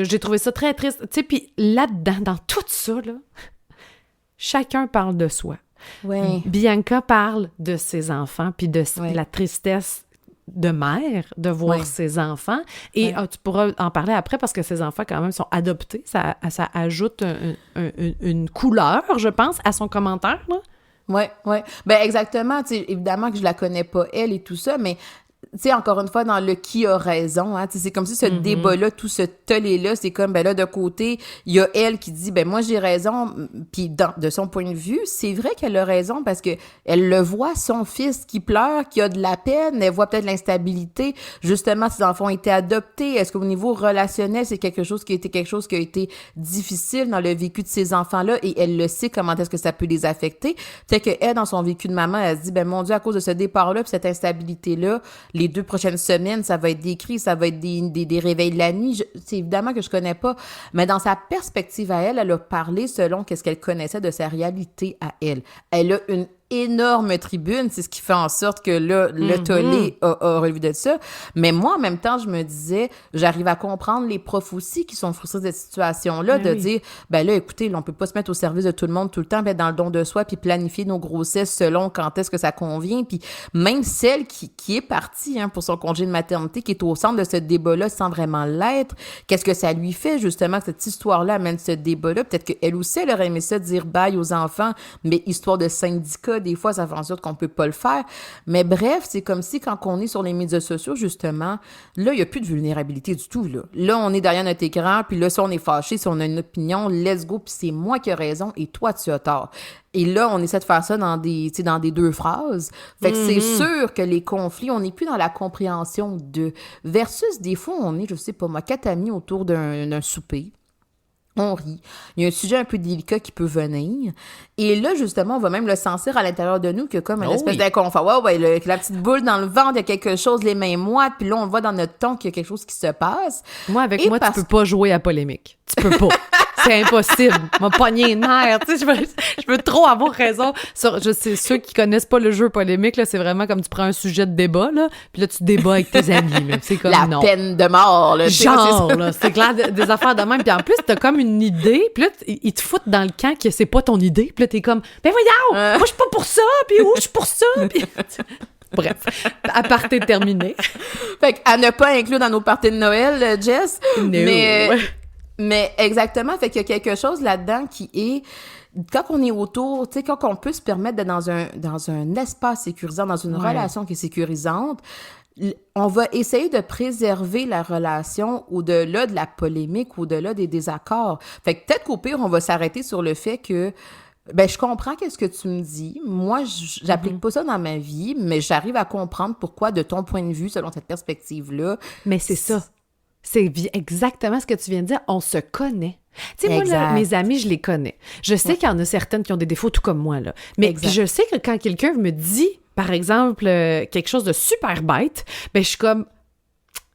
J'ai trouvé ça très triste. Tu sais, puis là-dedans, dans tout ça, là, chacun parle de soi. Ouais. Bianca parle de ses enfants, puis de la tristesse de mère de voir ses enfants. Et tu pourras en parler après parce que ses enfants, quand même, sont adoptés. Ça ajoute une couleur, je pense, à son commentaire, là. Ouais. Ben exactement. Tu sais, évidemment que je la connais pas, elle et tout ça, mais... Tu sais, encore une fois, dans le qui a raison, hein, c'est comme si ce débat-là, tout ce tollé-là, c'est comme, ben là, de côté, il y a elle qui dit, ben moi, j'ai raison, puis de son point de vue, c'est vrai qu'elle a raison parce que elle le voit, son fils qui pleure, qui a de la peine, elle voit peut-être l'instabilité, justement, ses enfants ont été adoptés, est-ce qu'au niveau relationnel, c'est quelque chose qui a été difficile dans le vécu de ces enfants-là, et elle le sait comment est-ce que ça peut les affecter, peut-être qu'elle, dans son vécu de maman, elle se dit, ben mon Dieu, à cause de ce départ-là, puis cette instabilité-là, les 2 prochaines semaines, ça va être des cris, ça va être des réveils de la nuit. C'est évidemment que je connais pas, mais dans sa perspective à elle, elle a parlé selon qu'est-ce qu'elle connaissait de sa réalité à elle. Elle a une énorme tribune, c'est ce qui fait en sorte que là, le tollé a relevé de ça. Mais moi, en même temps, je me disais, j'arrive à comprendre les profs aussi qui sont frustrés de cette situation-là, dire, ben là, écoutez, là, on peut pas se mettre au service de tout le monde tout le temps, puis être dans le don de soi, puis planifier nos grossesses selon quand est-ce que ça convient. Puis même celle qui est partie pour son congé de maternité, qui est au centre de ce débat-là sans vraiment l'être, qu'est-ce que ça lui fait, justement, que cette histoire-là amène ce débat-là? Peut-être qu'elle aussi, elle aurait aimé ça, dire bye aux enfants, mais histoire de syndicat, des fois, ça fait en sorte qu'on peut pas le faire. Mais bref, c'est comme si quand on est sur les médias sociaux, justement, là, il n'y a plus de vulnérabilité du tout, là. Là, on est derrière notre écran, puis là, si on est fâché, si on a une opinion, let's go, puis c'est moi qui ai raison et toi, tu as tort. Et là, on essaie de faire ça dans des 2 phrases. Fait que c'est sûr que les conflits, on n'est plus dans la compréhension de... Versus, des fois, on est, je sais pas moi, 4 amis autour d'un souper. On rit. Il y a un sujet un peu délicat qui peut venir. Et là, justement, on va même le sentir à l'intérieur de nous que comme une espèce d'inconfort. Ouais, la petite boule dans le ventre, il y a quelque chose, les mains moites, puis là, on voit dans notre ton qu'il y a quelque chose qui se passe. Moi, tu peux pas jouer à polémique. Tu peux pas. C'est impossible. M'a pogné une nerf. Tu sais, je veux trop avoir raison. Je sais, ceux qui connaissent pas le jeu polémique, là, c'est vraiment comme tu prends un sujet de débat, là, puis là, tu débats avec tes amis, là. C'est comme la peine de mort, là. Genre, là. C'est clair, des affaires de même. Puis en plus, t'as comme une idée, puis là, ils te foutent dans le camp que c'est pas ton idée. Puis là, t'es comme, ben voyons, moi, je suis pas pour ça, puis je suis pour ça, puis... Bref, aparté terminé. Fait qu'à ne pas inclure dans nos parties de Noël, Jess. No. Mais exactement, fait qu'il y a quelque chose là-dedans qui est... Quand on est autour, tu sais, quand on peut se permettre d'être dans un espace sécurisant, dans une relation qui est sécurisante, on va essayer de préserver la relation au-delà de la polémique, au-delà des désaccords. Fait que peut-être qu'au pire, on va s'arrêter sur le fait que ben je comprends qu'est-ce que tu me dis. Moi, j'applique pas ça dans ma vie, mais j'arrive à comprendre pourquoi, de ton point de vue, selon cette perspective-là. Mais c'est ça. C'est exactement ce que tu viens de dire. On se connaît. Tu sais, moi, là, mes amis, je les connais. Je sais qu'il y en a certaines qui ont des défauts, tout comme moi, là. Mais puis je sais que quand quelqu'un me dit, par exemple, quelque chose de super bête, ben je suis comme...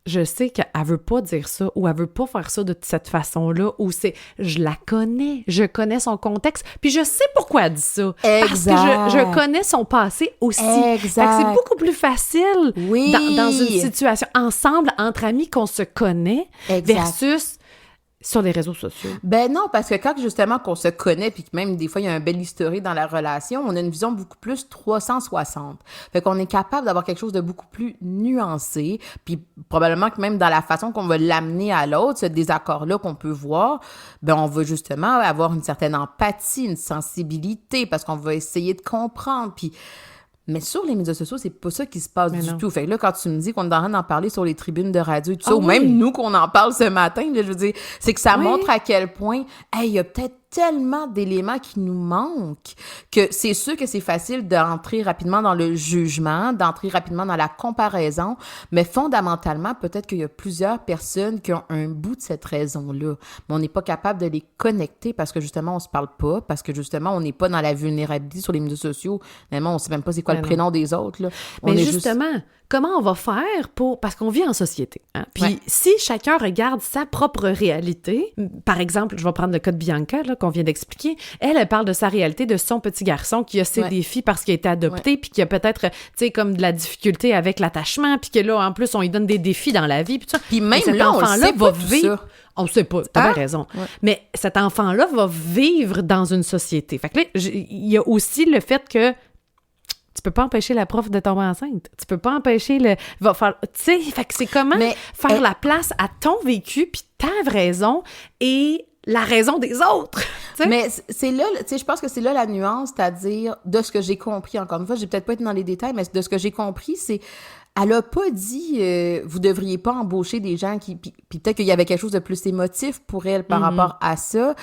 Je sais qu'elle veut pas dire ça ou elle veut pas faire ça de cette façon-là ou c'est... Je la connais, je connais son contexte, puis je sais pourquoi elle dit ça. Exact. Parce que je connais son passé aussi. Exact. Fait que c'est beaucoup plus facile dans une situation ensemble, entre amis, qu'on se connaît versus... sur les réseaux sociaux. Ben non, parce que quand justement qu'on se connaît, puis que même des fois il y a un bel historique dans la relation, on a une vision beaucoup plus 360. Fait qu'on est capable d'avoir quelque chose de beaucoup plus nuancé, puis probablement que même dans la façon qu'on va l'amener à l'autre, ce désaccord-là qu'on peut voir, ben on va justement avoir une certaine empathie, une sensibilité, parce qu'on va essayer de comprendre, puis... Mais sur les médias sociaux, c'est pas ça qui se passe du tout. Fait que là, quand tu me dis qu'on est en train d'en parler sur les tribunes de radio et tout ça, ou même nous qu'on en parle ce matin, là, je veux dire, c'est que ça montre à quel point, il y a peut-être tellement d'éléments qui nous manquent que c'est sûr que c'est facile d'entrer rapidement dans le jugement, d'entrer rapidement dans la comparaison, mais fondamentalement, peut-être qu'il y a plusieurs personnes qui ont un bout de cette raison-là, mais on n'est pas capable de les connecter parce que justement, on se parle pas, parce que justement, on n'est pas dans la vulnérabilité sur les médias sociaux. Finalement, on sait même pas c'est quoi le prénom des autres, là. Mais justement, comment on va faire pour... Parce qu'on vit en société. Hein? Puis si chacun regarde sa propre réalité, par exemple, je vais prendre le cas de Bianca, là, qu'on vient d'expliquer, elle parle de sa réalité, de son petit garçon qui a ses défis parce qu'il a été adopté, puis qui a peut-être, tu sais, comme de la difficulté avec l'attachement, puis que là, en plus, on lui donne des défis dans la vie, puis tout ça. Puis même cet là, enfant-là on le sait va pas vivre... ça. On sait pas, t'as bien raison. Ouais. Mais cet enfant-là va vivre dans une société. Fait que là, il y a aussi le fait que tu peux pas empêcher la prof de tomber enceinte. Tu peux pas empêcher le... Tu sais, fait que c'est comment faire la place à ton vécu, puis ta raison et la raison des autres. T'sais? Mais c'est là, tu sais, je pense que c'est là la nuance, c'est-à-dire de ce que j'ai compris, encore une fois, j'ai peut-être pas été dans les détails, mais de ce que j'ai compris, c'est... Elle a pas dit vous devriez pas embaucher des gens qui... Puis peut-être qu'il y avait quelque chose de plus émotif pour elle par rapport à ça.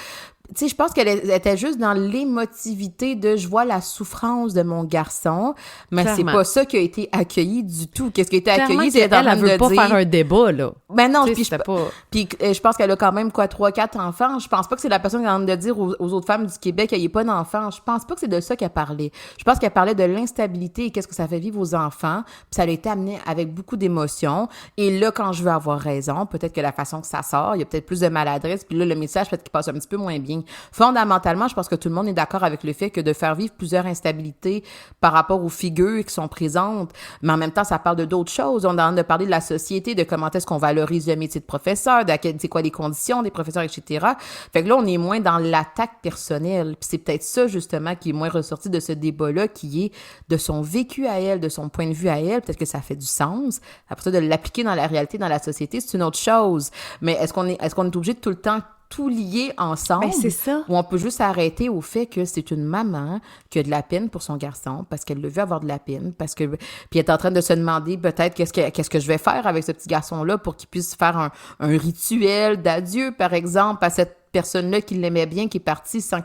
Tu sais, je pense qu'elle était juste dans l'émotivité de « je vois la souffrance de mon garçon », mais c'est pas ça qui a été accueilli du tout. Qu'est-ce qui a été accueilli, c'est elle veut pas faire un débat, là. Ben non, puis je pense qu'elle a quand même, 3-4 enfants. Je pense pas que c'est la personne qui a envie de dire aux autres femmes du Québec qu'il n'y ait pas d'enfants. Je pense pas que c'est de ça qu'elle parlait. Je pense qu'elle parlait de l'instabilité et qu'est-ce que ça fait vivre aux enfants. Puis ça a été amené avec beaucoup d'émotions. Et là, quand je veux avoir raison, peut-être que la façon que ça sort, il y a peut-être plus de maladresse. Puis là, le message, peut-être qu'il passe un petit peu moins bien. Fondamentalement, je pense que tout le monde est d'accord avec le fait que de faire vivre plusieurs instabilités par rapport aux figures qui sont présentes, mais en même temps, ça parle de d'autres choses. On a parlé de la société, de comment est-ce qu'on valorise le métier de professeur, c'est quoi les conditions des professeurs, etc. Fait que là, on est moins dans l'attaque personnelle. Puis c'est peut-être ça, justement, qui est moins ressorti de ce débat-là, qui est de son vécu à elle, de son point de vue à elle. Peut-être que ça fait du sens. Après ça, de l'appliquer dans la réalité, dans la société, c'est une autre chose. Mais est-ce qu'on est obligé de tout le temps tout lié ensemble, c'est ça. Ou on peut juste s'arrêter au fait que c'est une maman qui a de la peine pour son garçon parce qu'elle le veut avoir de la peine, parce que puis elle est en train de se demander peut-être qu'est-ce que je vais faire avec ce petit garçon-là pour qu'il puisse faire un rituel d'adieu, par exemple, à cette personne-là qui l'aimait bien, qui est partie sans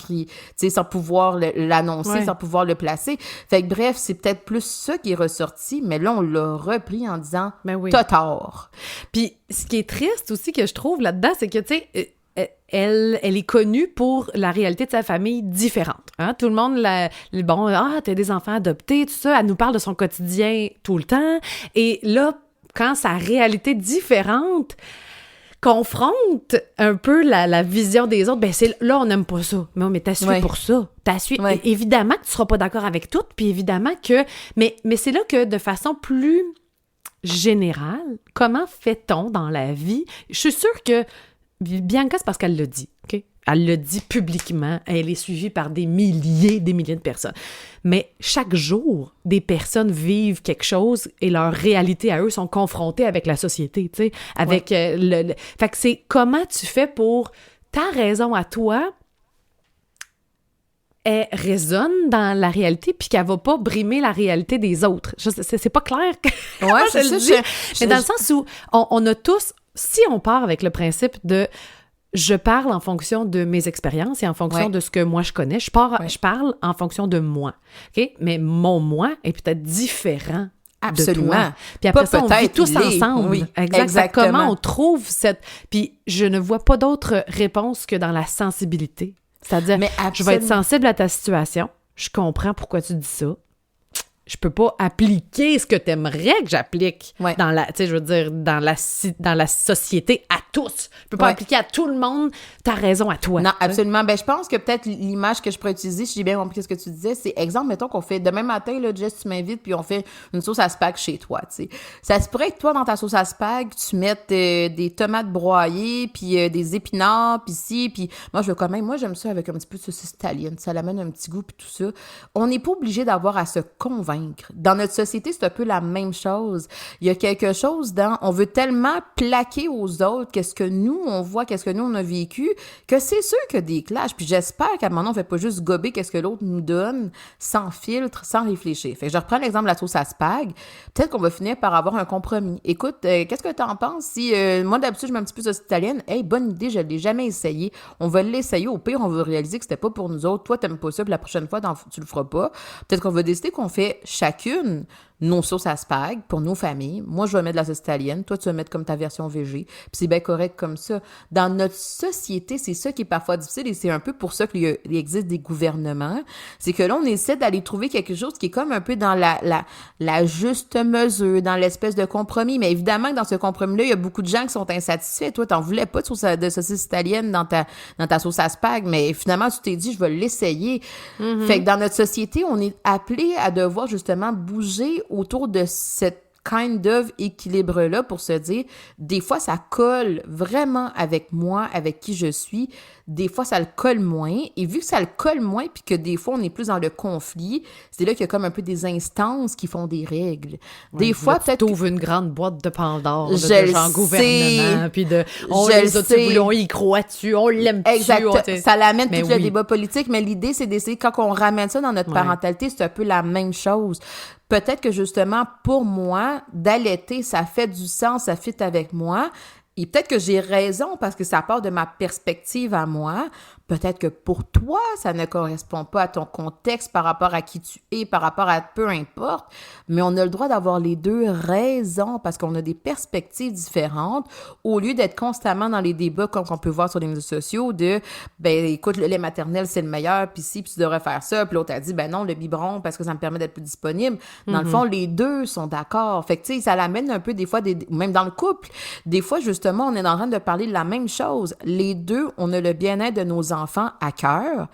pouvoir l'annoncer, sans pouvoir le placer. Fait que bref, c'est peut-être plus ça qui est ressorti, mais là, on l'a repris en disant « t'as tort ». Puis ce qui est triste aussi que je trouve là-dedans, c'est que, tu sais, elle est connue pour la réalité de sa famille différente. Hein? Tout le monde, t'as des enfants adoptés, tout ça. Elle nous parle de son quotidien tout le temps. Et là, quand sa réalité différente confronte un peu la vision des autres, ben là, on n'aime pas ça. Mais t'as su pour ça. T'as su. Évidemment que tu seras pas d'accord avec tout, puis évidemment que... Mais c'est là que, de façon plus générale, comment fait-on dans la vie? Je suis sûre que Bianca, c'est parce qu'elle l'a dit, OK? Elle le dit publiquement, elle est suivie par des milliers de personnes. Mais chaque jour, des personnes vivent quelque chose et leur réalité à eux sont confrontées avec la société, tu sais, avec Fait que c'est comment tu fais pour ta raison à toi, elle résonne dans la réalité puis qu'elle va pas brimer la réalité des autres. C'est pas clair. Ouais, c'est je le dis. Mais dans le sens où on a tous... Si on part avec le principe de je parle en fonction de mes expériences et en fonction de ce que moi je connais, je parle en fonction de moi, OK? Mais mon moi est peut-être différent de toi. Puis après ça, on vit tous ensemble. Oui, exactement. Comment on trouve cette... Puis je ne vois pas d'autre réponse que dans la sensibilité. C'est-à-dire, je vais être sensible à ta situation, je comprends pourquoi tu dis ça, je peux pas appliquer ce que t'aimerais que j'applique dans la, tu sais, je veux dire, dans la société à tous. Je peux pas appliquer à tout le monde ta raison à toi. Non, absolument. Ben, je pense que peut-être l'image que je pourrais utiliser, si j'ai bien compris ce que tu disais, c'est exemple, mettons qu'on fait demain matin, là, Jess, tu m'invites, puis on fait une sauce à spag chez toi, tu sais. Ça se pourrait que toi, dans ta sauce à spag, tu mettes des tomates broyées, puis des épinards, puis ci, puis moi, j'aime ça avec un petit peu de saucisse italienne. Ça l'amène un petit goût, puis tout ça. On n'est pas obligé d'avoir à se convaincre. Dans notre société, c'est un peu la même chose. Il y a quelque chose on veut tellement plaquer aux autres que qu'est-ce que nous, on voit, qu'est-ce que nous, on a vécu, que c'est sûr qu'il y a des clashs. Puis j'espère qu'à un moment donné, on fait pas juste gober qu'est-ce que l'autre nous donne, sans filtre, sans réfléchir. Fait que je reprends l'exemple de la sauce à spag. Peut-être qu'on va finir par avoir un compromis. Écoute, qu'est-ce que t'en penses si, moi, d'habitude, je mets un petit peu de sauce italienne. Hey, bonne idée, je l'ai jamais essayé. On va l'essayer. Au pire, on va réaliser que c'était pas pour nous autres. Toi, t'aimes pas ça, puis la prochaine fois, tu le feras pas. Peut-être qu'on va décider qu'on fait chacune nos sauces à spag pour nos familles. Moi, je vais mettre de la sauce italienne. Toi, tu vas mettre comme ta version végé. Puis c'est bien correct comme ça. Dans notre société, c'est ça qui est parfois difficile et c'est un peu pour ça qu'il existe des gouvernements. C'est que là, on essaie d'aller trouver quelque chose qui est comme un peu dans la juste mesure, dans l'espèce de compromis. Mais évidemment que dans ce compromis-là, il y a beaucoup de gens qui sont insatisfaits. Toi, t'en voulais pas de saucisse italienne dans ta sauce à spag, mais finalement, tu t'es dit, je vais l'essayer. Mm-hmm. Fait que dans notre société, on est appelé à devoir justement bouger autour de cette kind of équilibre-là pour se dire, des fois, ça colle vraiment avec moi, avec qui je suis. Des fois, ça le colle moins. Et vu que ça le colle moins, puis que des fois, on est plus dans le conflit, c'est là qu'il y a comme un peu des instances qui font des règles. Des fois, peut-être... Tu ouvres une grande boîte de Pandore, de genre gouvernement, puis de... On y croit-tu, on l'aime-tu. Exact. Ça l'amène tout le débat politique, mais l'idée, c'est d'essayer, quand on ramène ça dans notre parentalité, c'est un peu la même chose. Peut-être que justement, pour moi, d'allaiter, ça fait du sens, ça fit avec moi. Et peut-être que j'ai raison parce que ça part de ma perspective à moi. Peut-être que pour toi, ça ne correspond pas à ton contexte par rapport à qui tu es, par rapport à peu importe. Mais on a le droit d'avoir les deux raisons parce qu'on a des perspectives différentes au lieu d'être constamment dans les débats comme on peut voir sur les réseaux sociaux de, ben écoute, le lait maternel, c'est le meilleur, puis si, puis tu devrais faire ça. Puis l'autre a dit, ben non, le biberon parce que ça me permet d'être plus disponible. Dans le fond, les deux sont d'accord. Fait que tu sais, ça l'amène un peu des fois, même dans le couple, des fois, justement, on est en train de parler de la même chose. Les deux, on a le bien-être de nos enfants à cœur.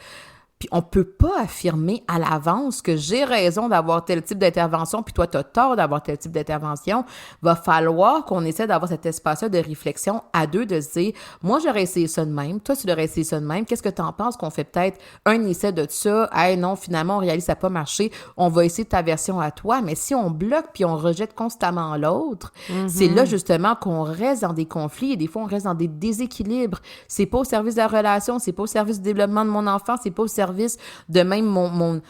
Puis on peut pas affirmer à l'avance que j'ai raison d'avoir tel type d'intervention, puis toi, tu as tort d'avoir tel type d'intervention. Va falloir qu'on essaie d'avoir cet espace-là de réflexion à deux, de se dire, moi, j'aurais essayé ça de même, toi, tu l'aurais essayé ça de même. Qu'est-ce que tu en penses qu'on fait peut-être un essai de ça? Hey, non, finalement, on réalise que ça n'a pas marché. On va essayer ta version à toi. Mais si on bloque puis on rejette constamment l'autre, c'est là, justement, qu'on reste dans des conflits et des fois, on reste dans des déséquilibres. C'est pas au service de la relation, c'est pas au service du développement de mon enfant, c'est pas au service de même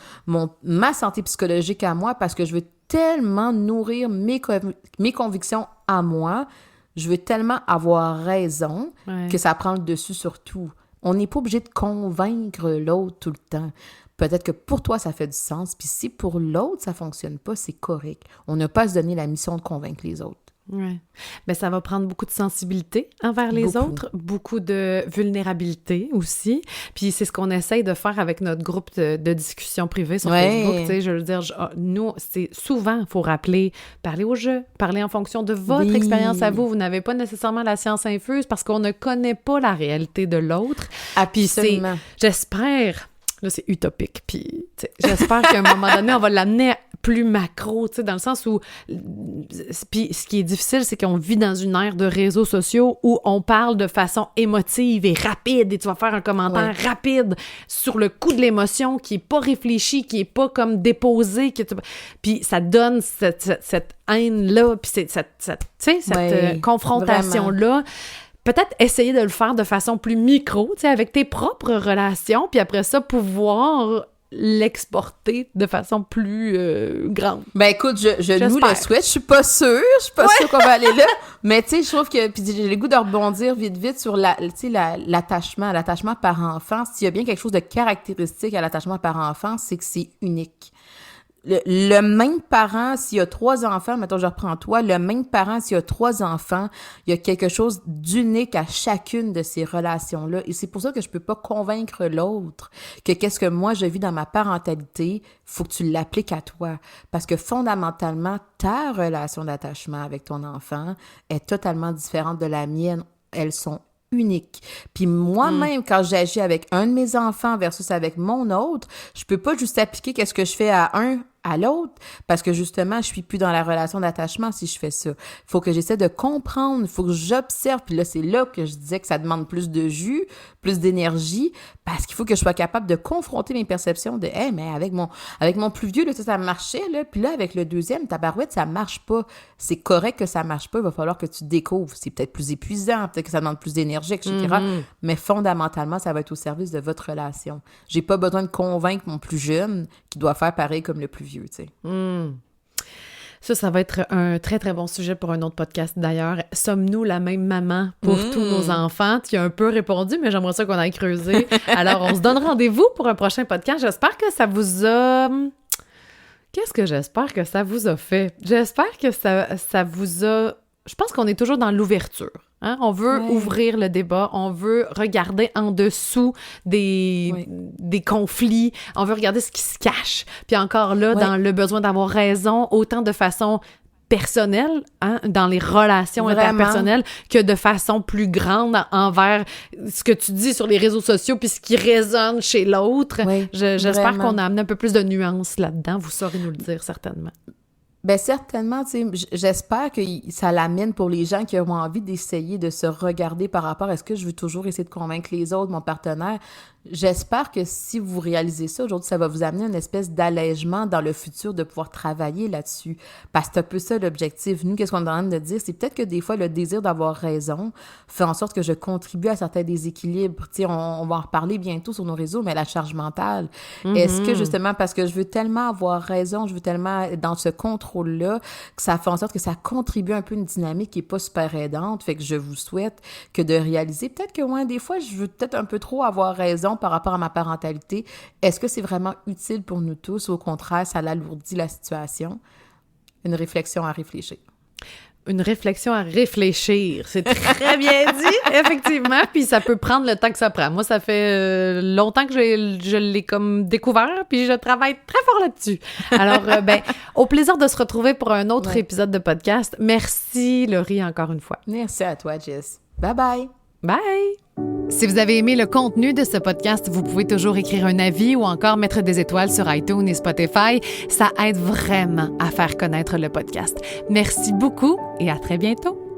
ma santé psychologique à moi parce que je veux tellement nourrir mes convictions à moi, je veux tellement avoir raison que ça prend le dessus sur tout. On n'est pas obligé de convaincre l'autre tout le temps. Peut-être que pour toi, ça fait du sens, puis si pour l'autre, ça fonctionne pas, c'est correct. On n'a pas à se donner la mission de convaincre les autres. Oui. Bien, ça va prendre beaucoup de sensibilité envers les autres, beaucoup de vulnérabilité aussi. Puis c'est ce qu'on essaye de faire avec notre groupe de discussion privée sur Facebook. Tu sais, je veux dire, nous, c'est souvent, il faut rappeler, parler au jeu, parler en fonction de votre expérience à vous. Vous n'avez pas nécessairement la science infuse parce qu'on ne connaît pas la réalité de l'autre. Puis j'espère... Là, c'est utopique. Puis, j'espère qu'à un moment donné, on va l'amener plus macro, tu sais, dans le sens où... Puis, ce qui est difficile, c'est qu'on vit dans une ère de réseaux sociaux où on parle de façon émotive et rapide, et tu vas faire un commentaire rapide sur le coup de l'émotion qui est pas réfléchi, qui est pas comme déposé. Puis, ça donne cette haine-là, puis cette confrontation-là. Vraiment. Peut-être essayer de le faire de façon plus micro, tu sais, avec tes propres relations, puis après ça, pouvoir l'exporter de façon plus grande. Ben écoute, je nous le souhaite. Je suis pas sûre qu'on va aller là, mais tu sais, je trouve que, puis j'ai le goût de rebondir vite sur l'attachement par enfant. S'il y a bien quelque chose de caractéristique à l'attachement par enfant, c'est que c'est unique. Le même parent, s'il y a 3 enfants, mettons, je reprends toi, le même parent, s'il y a 3 enfants, il y a quelque chose d'unique à chacune de ces relations-là. Et c'est pour ça que je peux pas convaincre l'autre que qu'est-ce que moi je vis dans ma parentalité, faut que tu l'appliques à toi. Parce que fondamentalement, ta relation d'attachement avec ton enfant est totalement différente de la mienne. Elles sont unique. Puis moi-même, quand j'agis avec un de mes enfants versus avec mon autre, je peux pas juste appliquer qu'est-ce que je fais à un à l'autre, parce que justement, je suis plus dans la relation d'attachement si je fais ça. Il faut que j'essaie de comprendre, il faut que j'observe, puis là, c'est là que je disais que ça demande plus de jus, plus d'énergie, parce qu'il faut que je sois capable de confronter mes perceptions de « Hey, mais avec mon plus vieux, là, ça marchait, là, puis là, avec le deuxième, tabarouette, ça marche pas. C'est correct que ça marche pas, il va falloir que tu découvres. C'est peut-être plus épuisant, peut-être que ça demande plus d'énergie, etc. Mais fondamentalement, ça va être au service de votre relation. J'ai pas besoin de convaincre mon plus jeune qui doit faire pareil comme le plus vieux, tu sais. Ça va être un très, très bon sujet pour un autre podcast d'ailleurs. Sommes-nous la même maman pour tous nos enfants? Tu as un peu répondu, mais j'aimerais ça qu'on aille creuser. Alors, on se donne rendez-vous pour un prochain podcast. J'espère que ça vous a... Qu'est-ce que j'espère que ça vous a fait? J'espère que ça vous a... Je pense qu'on est toujours dans l'ouverture. Hein? On veut ouvrir le débat, on veut regarder en dessous des conflits, on veut regarder ce qui se cache. Puis encore là, dans le besoin d'avoir raison, autant de façon personnelle, hein, dans les relations interpersonnelles, que de façon plus grande envers ce que tu dis sur les réseaux sociaux puis ce qui résonne chez l'autre. Oui, j'espère qu'on a amené un peu plus de nuances là-dedans. Vous saurez nous le dire certainement. Bien, certainement, tu sais, j'espère que ça l'amène pour les gens qui auront envie d'essayer de se regarder par rapport à est-ce que je veux toujours essayer de convaincre les autres, mon partenaire. J'espère que si vous réalisez ça aujourd'hui, ça va vous amener une espèce d'allègement dans le futur de pouvoir travailler là-dessus. Parce que c'est un peu ça l'objectif. Nous, qu'est-ce qu'on est en train de dire? C'est peut-être que des fois, le désir d'avoir raison fait en sorte que je contribue à certains déséquilibres. Tu sais, on va en reparler bientôt sur nos réseaux, mais la charge mentale. Est-ce que justement, parce que je veux tellement avoir raison, je veux tellement être dans ce contrôle-là, que ça fait en sorte que ça contribue un peu à une dynamique qui est pas super aidante. Fait que je vous souhaite que de réaliser, peut-être que des fois, je veux peut-être un peu trop avoir raison par rapport à ma parentalité. Est-ce que c'est vraiment utile pour nous tous? Ou au contraire, ça l'alourdit la situation? Une réflexion à réfléchir. Une réflexion à réfléchir. C'est très bien dit, effectivement. Puis ça peut prendre le temps que ça prend. Moi, ça fait longtemps que je l'ai comme découvert, puis je travaille très fort là-dessus. Alors, au plaisir de se retrouver pour un autre épisode de podcast. Merci, Laurie, encore une fois. Merci à toi, Jess. Bye-bye. Bye! Si vous avez aimé le contenu de ce podcast, vous pouvez toujours écrire un avis ou encore mettre des étoiles sur iTunes et Spotify. Ça aide vraiment à faire connaître le podcast. Merci beaucoup et à très bientôt!